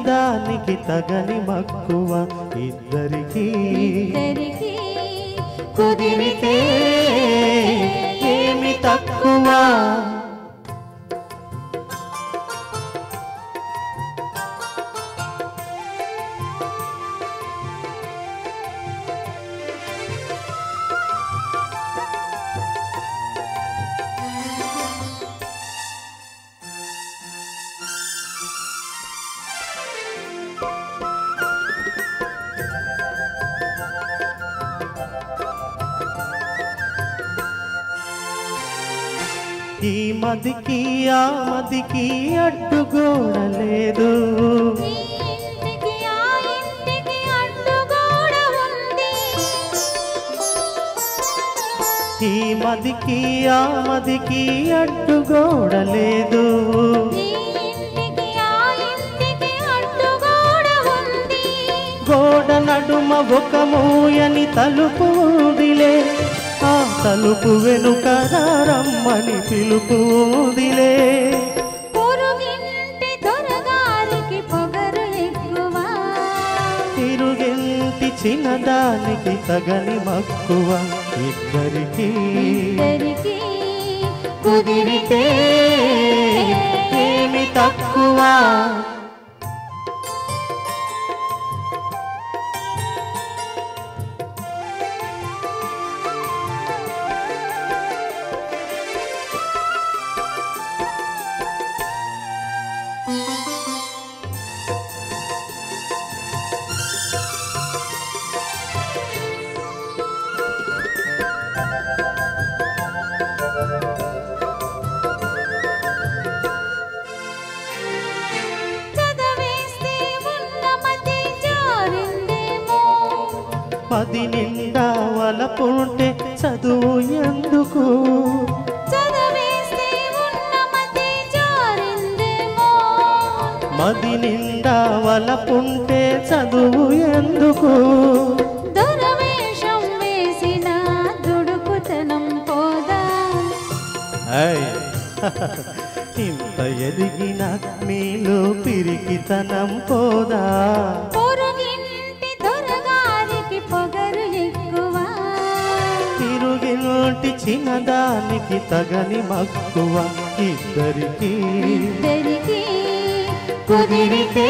చిన్నదానికి తగని మక్కువ ఇద్దరికి కుదిరితే ఏమి తక్కువ. ఈ మదికి ఆ మదికి అడ్డుగోడ లేదు, ఈ మదికి ఆ మదికి అడ్డుగోడ లేదు. గోడ నడుమ ఒక మూయని తలుపు ఊదిలే, ఆ తలుపు వెనుక రమ్మని పిలుపు ఊదిలే. తిరుగింటి చిన్నదానికి తగని మక్కువ ఇద్దరికి కుదిరితే ఏమి తక్కువ. పది నిండా వలపుంటే చదువు ఎందుకు, మది నిండా వలపుంటే చదువు ఎందుకు. దొరవేషం వేసిన దుడుకుతనం పోదా, ఇంత ఎదిగిన మీలో పిరికితనం పోదా. తిరుగింటి చిన్నదానికి తగని మక్కువ ఇద్దరికి కుదిరితే